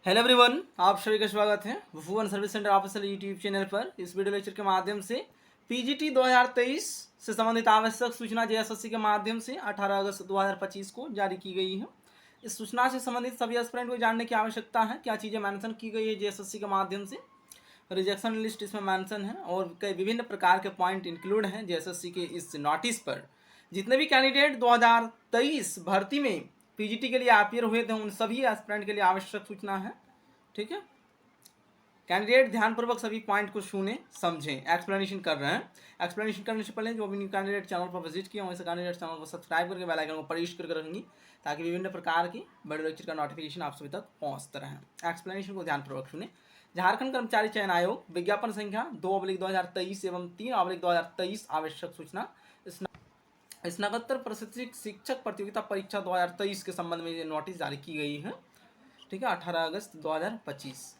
Hello everyone, आप सभी का स्वागत है Bhuvan service centre official YouTube channel पर। इस वीडियो लेक्चर के माध्यम से पीजीटी 2023 से संबंधित आवश्यक सूचना जेएसएससी के माध्यम से 18 अगस्त 2025 को जारी की गई है। इस सूचना से संबंधित सभी एस्पिरेंट को जानने की आवश्यकता है। क्या चीज़ें मेंशन की गई है जेएसएससी के माध्यम से, रिजेक्शन लिस्ट इसमें मेंशन है और कई विभिन्न प्रकार के पॉइंट इंक्लूड हैं जेएसएससी के इस नोटिस पर। जितने भी कैंडिडेट 2023 भर्ती में पीजीटी के लिए अपियर हुए थे उन सभी एस्पिरेंट के लिए आवश्यक सूचना है। ठीक है, कैंडिडेट ध्यानपूर्वक सभी पॉइंट को सुने समझें। एक्सप्लेनेशन कर रहे हैं। एक्सप्लेनेशन करने से पहले जो भी न्यू कैंडिडेट चैनल पर विजिट किया वैसे कैंडिडेट चैनल को सब्सक्राइब करके बेल आइकन को प्रेस करके रखेंगी ताकि विभिन्न प्रकार की वीडियो लेक्चर का नोटिफिकेशन आप सभी तक पहुंचता रहे। एक्सप्लेनेशन को ध्यानपूर्वक सुने। झारखंड कर्मचारी चयन आयोग विज्ञापन संख्या 2/2023 एवं 3/2023 आवश्यक सूचना स्नातकोत्तर प्रशिक्षित शिक्षक प्रतियोगिता परीक्षा 2023 के संबंध में ये नोटिस जारी की गई है। ठीक है, 18 अगस्त 2025।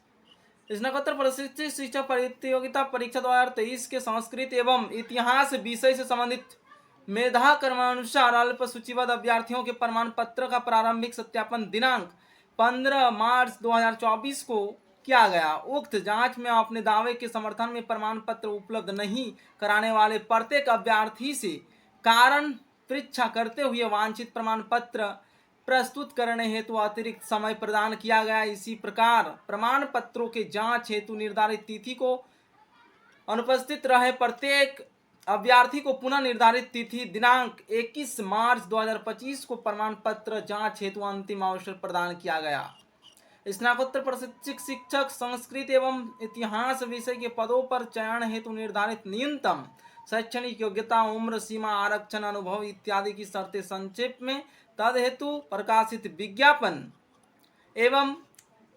स्नातकोत्तर प्रशिक्षित शिक्षक प्रतियोगिता परीक्षा 2023 के संस्कृत एवं इतिहास विषय से संबंधित मेधा क्रमानुसार अल्प सूचीबद्ध अभ्यर्थियों के प्रमाण पत्र का प्रारंभिक सत्यापन दिनांक 15 मार्च 2024 को किया गया। उक्त जांच में अपने दावे के समर्थन में प्रमाण पत्र उपलब्ध नहीं कराने वाले प्रत्येक अभ्यर्थी से कारण परीक्षा करते हुए वांछित प्रमाण पत्र प्रस्तुत करने हेतु अतिरिक्त समय प्रदान किया गया। इसी प्रकार प्रमाण पत्रों के जांच हेतु निर्धारित तिथि को अनुपस्थित रहे प्रत्येक अभ्यर्थी को पुनः निर्धारित तिथि दिनांक 21 मार्च 2025 को प्रमाण पत्र जांच हेतु अंतिम अवसर प्रदान किया गया। स्नातकोत्तर प्रशिक्षित शिक्षक संस्कृत एवं इतिहास विषय के पदों पर चयन हेतु निर्धारित न्यूनतम शैक्षणिक योग्यता, उम्र सीमा, आरक्षण, अनुभव इत्यादि की शर्तें संक्षेप में तद हेतु प्रकाशित विज्ञापन एवं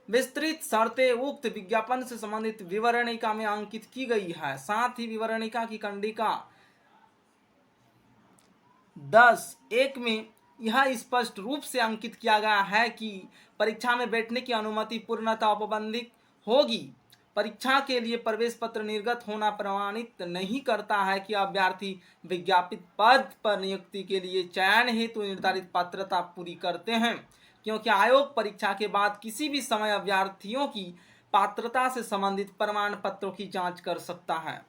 विस्तृत शर्तें उक्त विज्ञापन से संबंधित विवरणिका में अंकित की गई है। साथ ही विवरणिका की कंडिका 10(1) में यह स्पष्ट रूप से अंकित किया गया है कि परीक्षा में बैठने की अनुमति पूर्णतः औपबंधिक होगी। परीक्षा के लिए प्रवेश पत्र निर्गत होना प्रमाणित नहीं करता है कि अभ्यर्थी विज्ञापित पद पर नियुक्ति के लिए चयन हेतु निर्धारित पात्रता पूरी करते हैं, क्योंकि आयोग परीक्षा के बाद किसी भी समय अभ्यर्थियों की पात्रता से संबंधित प्रमाण पत्रों की जांच कर सकता है।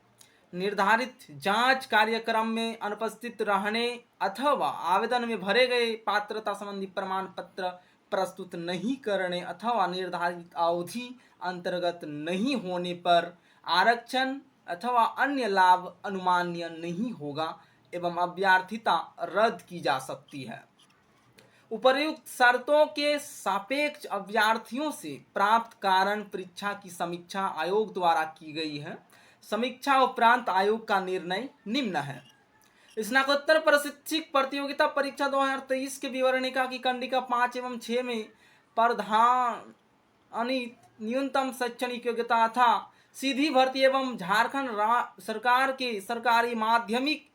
निर्धारित जांच कार्यक्रम में अनुपस्थित रहने अथवा आवेदन में भरे गए पात्रता संबंधी प्रमाण पत्र प्रस्तुत नहीं करने अथवा निर्धारित अवधि अंतर्गत नहीं होने पर आरक्षण अथवा अन्य लाभ अनुमान्य नहीं होगा एवं अभ्यर्थिता रद्द की जा सकती है। उपर्युक्त शर्तों के सापेक्ष अभ्यर्थियों से प्राप्त कारण परीक्षा की समीक्षा आयोग द्वारा की गई है। समीक्षा उपरांत आयोग का निर्णय निम्न है। स्नातकोत्तर प्रशिक्षक प्रतियोगिता परीक्षा 2023 के विवरणिका की कंडिका 5 एवं 6 में प्रधानित न्यूनतम शैक्षणिक योग्यता था सीधी भर्ती एवं झारखंड सरकार के सरकारी माध्यमिक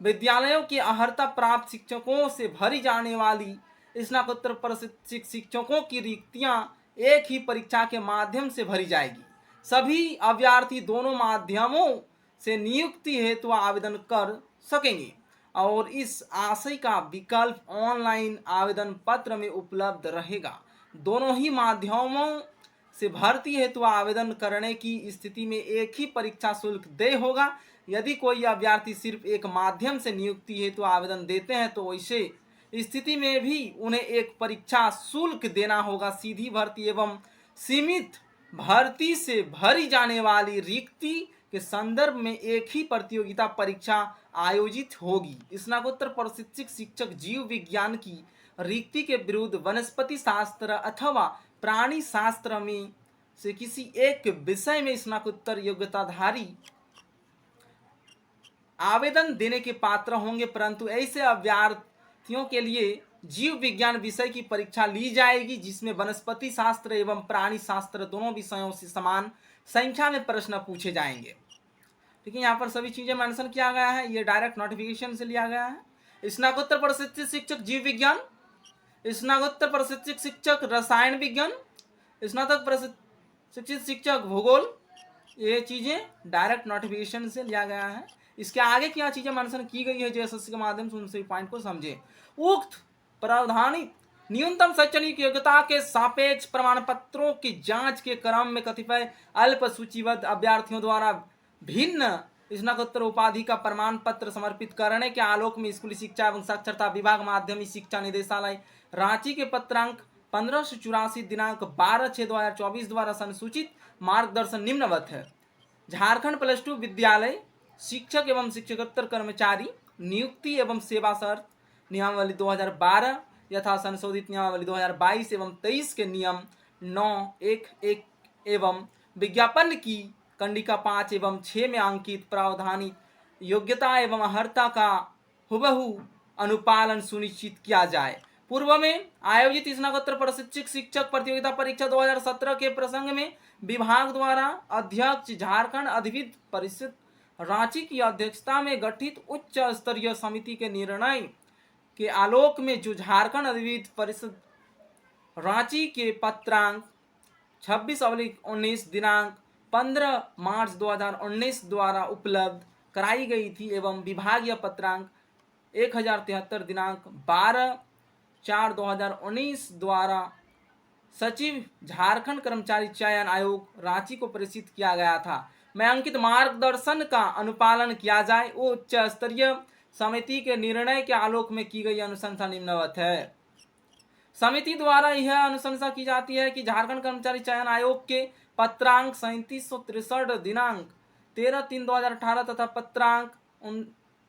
विद्यालयों की अर्हता प्राप्त शिक्षकों से भरी जाने वाली स्नातकोत्तर प्रशिक्षित शिक्षकों की रिक्तियां एक ही परीक्षा के माध्यम से भरी जाएगी। सभी अभ्यर्थी दोनों माध्यमों से नियुक्ति हेतु आवेदन कर सकेंगे और इस आशय का विकल्प ऑनलाइन आवेदन पत्र में उपलब्ध रहेगा। दोनों ही माध्यमों से भर्ती हेतु आवेदन करने की स्थिति में एक ही परीक्षा शुल्क देय होगा। यदि कोई अभ्यर्थी सिर्फ एक माध्यम से नियुक्ति हेतु आवेदन देते हैं तो वैसे स्थिति में भी उन्हें एक परीक्षा शुल्क देना होगा। सीधी भर्ती एवं सीमित भर्ती से भरी जाने वाली रिक्ति के संदर्भ में एक ही प्रतियोगिता परीक्षा आयोजित होगी। स्नातकोत्तर प्रशिक्षक शिक्षक जीव विज्ञान की रिक्ति के विरुद्ध वनस्पति शास्त्र अथवा प्राणी शास्त्र में से किसी एक विषय में स्नातकोत्तर योग्यताधारी आवेदन देने के पात्र होंगे, परंतु ऐसे अभ्यर्थियों के लिए जीव विज्ञान विषय की परीक्षा ली जाएगी जिसमें वनस्पति शास्त्र एवं प्राणी शास्त्र दोनों विषयों से समान संख्या में प्रश्न पूछे जाएंगे। ठीक है, यहाँ पर सभी चीजें मेंशन किया गया है। ये डायरेक्ट नोटिफिकेशन से लिया गया है। स्नातकोत्तर प्रशिक्षित शिक्षक जीव विज्ञान, स्नातकोत्तर प्रशिक्षित शिक्षक रसायन विज्ञान, स्नातक प्रशिक्षित शिक्षक भूगोल, ये चीजें डायरेक्ट नोटिफिकेशन से लिया गया है। इसके आगे क्या चीजें मेंशन की गई है जेएसएससी के माध्यम से उन सभी पॉइंट को समझे। उक्त प्रावधानित न्यूनतम शैक्षणिक योग्यता के सापेक्ष प्रमाण पत्रों की जांच के क्रम में कतिपय अल्प सूचीबद्ध अभ्यर्थियों द्वारा भिन्न स्नातकोत्तर उपाधि का प्रमाण पत्र समर्पित करने के आलोक में स्कूली शिक्षा एवं साक्षरता विभाग माध्यमिक शिक्षा निदेशालय रांची के पत्रांक 1584 दिनांक 12/6/2024 द्वारा संसूचित मार्गदर्शन निम्नवत है। झारखंड +2 विद्यालय शिक्षक एवं शिक्षकोत्तर कर्मचारी नियुक्ति एवं सेवा शर्त नियमावली 2012 यथा संशोधित नियमावली 2022 एवं 23 के नियम 9(1)(1) एवं विज्ञापन की कंडिका 5 एवं 6 में अंकित प्रावधानित योग्यता एवं अर्हता का हुबहू अनुपालन सुनिश्चित किया जाए। पूर्व में आयोजित स्नातकोत्तर प्रशिक्षक शिक्षक प्रतियोगिता परीक्षा 2017 के प्रसंग में विभाग द्वारा अध्यक्ष झारखंड अधिविद्य परिषद रांची की अध्यक्षता में गठित उच्च स्तरीय समिति के निर्णय के आलोक में जो झारखंड अधिविद्य परिषद रांची के पत्रांक 26/19 दिनांक 15 मार्च 2019 द्वारा उपलब्ध कराई गई थी एवं विभागीय पत्रांक 1073 दिनांक 12/4/2019 द्वारा सचिव झारखंड कर्मचारी चयन आयोग रांची को प्रेषित किया गया था में अंकित मार्गदर्शन का अनुपालन किया जाए। वो उच्च स्तरीय समिति के निर्णय के आलोक में की गई अनुशंसा निम्नवत है। समिति द्वारा यह अनुशंसा की जाती है कि झारखंड कर्मचारी चयन आयोग के पत्रांक 3763 दिनांक 13/3/2018 तथा पत्रांक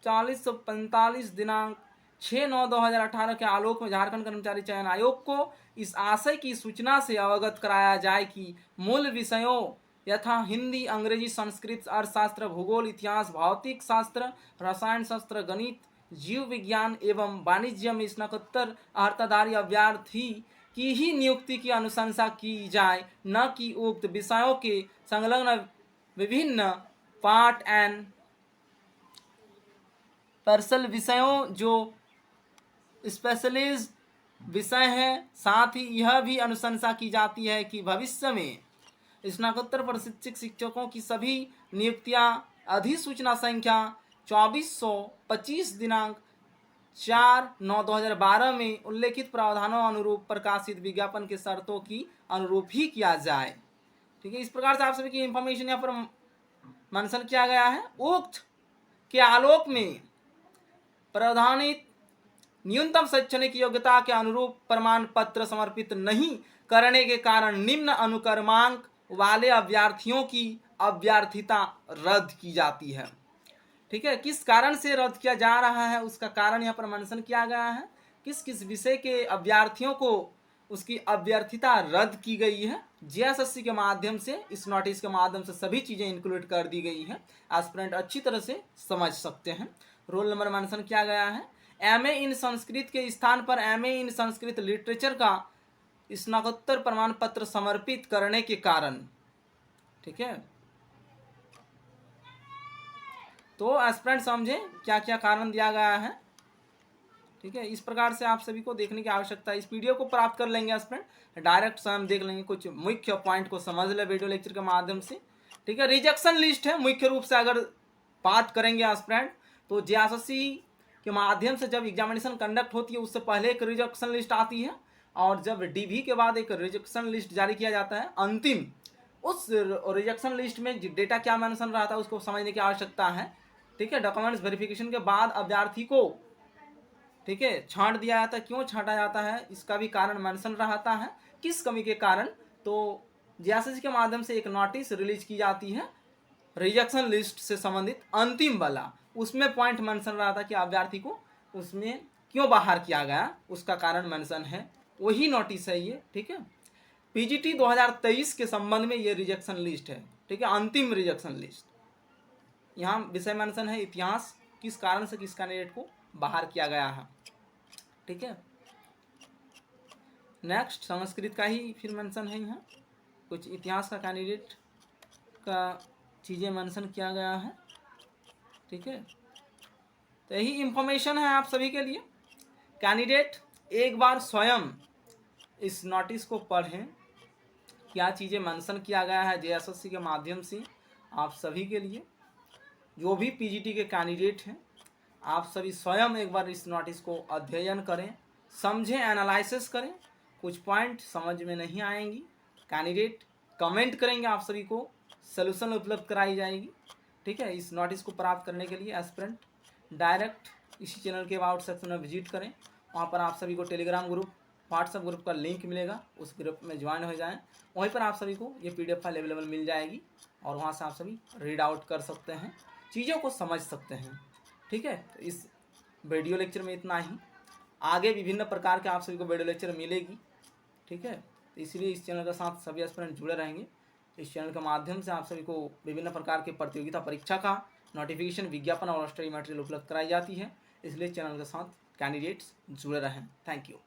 3945 दिनांक 6/9/2018 के आलोक में झारखंड कर्मचारी चयन आयोग को इस आशय की सूचना से अवगत कराया जाए कि मूल विषयों यथा हिंदी, अंग्रेजी, संस्कृत, अर्थशास्त्र, भूगोल, इतिहास, भौतिक शास्त्र, रसायन शास्त्र, गणित, जीव विज्ञान एवं वाणिज्य में स्नातकोत्तर अर्हताधारी अभ्यर्थी की ही नियुक्ति की अनुशंसा की जाए, न कि उक्त विषयों के संलग्न विभिन्न पार्ट एंड पार्सल विषयों जो स्पेशलिस्ट विषय हैं। साथ ही यह भी अनुशंसा की जाती है कि भविष्य में स्नातकोत्तर प्रशिक्षक शिक्षकों की सभी नियुक्तियां अधिसूचना संख्या 2425 दिनांक 4/9/2012 में उल्लेखित प्रावधानों अनुरूप प्रकाशित विज्ञापन के शर्तों की अनुरूप ही किया जाए। ठीक है, इस प्रकार से आप सभी की इंफॉर्मेशन यहाँ पर मेंशन किया गया है। उक्त के आलोक में प्रावधानित न्यूनतम शैक्षणिक योग्यता के अनुरूप प्रमाण पत्र समर्पित नहीं करने के कारण निम्न अनुक्रमांक वाले अभ्यर्थियों की अभ्यर्थिता रद्द की जाती है। ठीक है, किस कारण से रद्द किया जा रहा है उसका कारण यहाँ पर मेंशन किया गया है। किस किस विषय के अभ्यर्थियों को उसकी अभ्यर्थिता रद्द की गई है। जेएसएससी के माध्यम से, इस नोटिस के माध्यम से सभी चीज़ें इंक्लूड कर दी गई है। एस्पिरेंट अच्छी तरह से समझ सकते हैं। रोल नंबर मेंशन किया गया है। एमए इन संस्कृत के स्थान पर एमए इन संस्कृत लिटरेचर का स्नातकोत्तर प्रमाण पत्र समर्पित करने के कारण। ठीक है, तो एस्पिरेंट समझे क्या क्या कारण दिया गया है। ठीक है, इस प्रकार से आप सभी को देखने की आवश्यकता है। इस वीडियो को प्राप्त कर लेंगे एस्पिरेंट, डायरेक्ट स्वयं देख लेंगे, कुछ मुख्य पॉइंट को समझ ले वीडियो लेक्चर के माध्यम से। ठीक है, रिजेक्शन लिस्ट है मुख्य रूप से अगर बात करेंगे एस्पिरेंट, तो जेएसएससी के माध्यम से जब एग्जामिनेशन कंडक्ट होती है उससे पहले एक रिजेक्शन लिस्ट आती है, और जब डीवी के बाद एक रिजेक्शन लिस्ट जारी किया जाता है अंतिम, उस रिजेक्शन लिस्ट में डेटा क्या मेंशन रहा था उसको समझने की आवश्यकता है। ठीक है, डॉक्यूमेंट्स वेरिफिकेशन के बाद अभ्यर्थी को, ठीक है, छांट दिया जाता है। क्यों छांटा जाता है इसका भी कारण मेंशन रहता है, किस कमी के कारण। तो जेएसएससी के माध्यम से एक नोटिस रिलीज की जाती है रिजेक्शन लिस्ट से संबंधित अंतिम वाला, उसमें पॉइंट मेंशन रहा था कि अभ्यर्थी को उसमें क्यों बाहर किया गया उसका कारण मेंशन है, वही नोटिस है ये। ठीक है, पीजीटी 2023 के संबंध में ये रिजेक्शन लिस्ट है। ठीक है, अंतिम रिजेक्शन लिस्ट। यहाँ विषय मेंशन है इतिहास, किस कारण से किस कैंडिडेट को बाहर किया गया है। ठीक है, नेक्स्ट संस्कृत का ही फिर मेंशन है, यहाँ कुछ इतिहास का कैंडिडेट का चीज़ें मेंशन किया गया है। ठीक है, तो यही इंफॉर्मेशन है आप सभी के लिए। कैंडिडेट एक बार स्वयं इस नोटिस को पढ़ें, क्या चीज़ें मेंशन किया गया है जेएसएससी के माध्यम से आप सभी के लिए। जो भी पीजीटी के कैंडिडेट हैं आप सभी स्वयं एक बार इस नोटिस को अध्ययन करें, समझें, एनालिसिस करें। कुछ पॉइंट समझ में नहीं आएंगी, कैंडिडेट कमेंट करेंगे, आप सभी को सलूशन उपलब्ध कराई जाएगी। ठीक है, इस नोटिस को प्राप्त करने के लिए एस्पिरेंट डायरेक्ट इसी चैनल के अबाउट सेक्शन में विजिट करें। वहाँ पर आप सभी को टेलीग्राम ग्रुप, व्हाट्सएप ग्रुप का लिंक मिलेगा, उस ग्रुप में ज्वाइन हो जाएं। वहीं पर आप सभी को ये PDF फाइल अवेलेबल मिल जाएगी और वहाँ से आप सभी रीड आउट कर सकते हैं, चीज़ों को समझ सकते हैं। ठीक है, तो इस वीडियो लेक्चर में इतना ही। आगे विभिन्न प्रकार के आप सभी को वीडियो लेक्चर मिलेगी। ठीक है, तो इसलिए इस चैनल के साथ सभी एस्पिरेंट जुड़े रहेंगे। इस चैनल के माध्यम से आप सभी को विभिन्न प्रकार के प्रतियोगिता परीक्षा का नोटिफिकेशन, विज्ञापन और स्टडी मटेरियल उपलब्ध कराई जाती है। इसलिए चैनल के साथ कैंडिडेट्स जुड़े रहें। Thank you.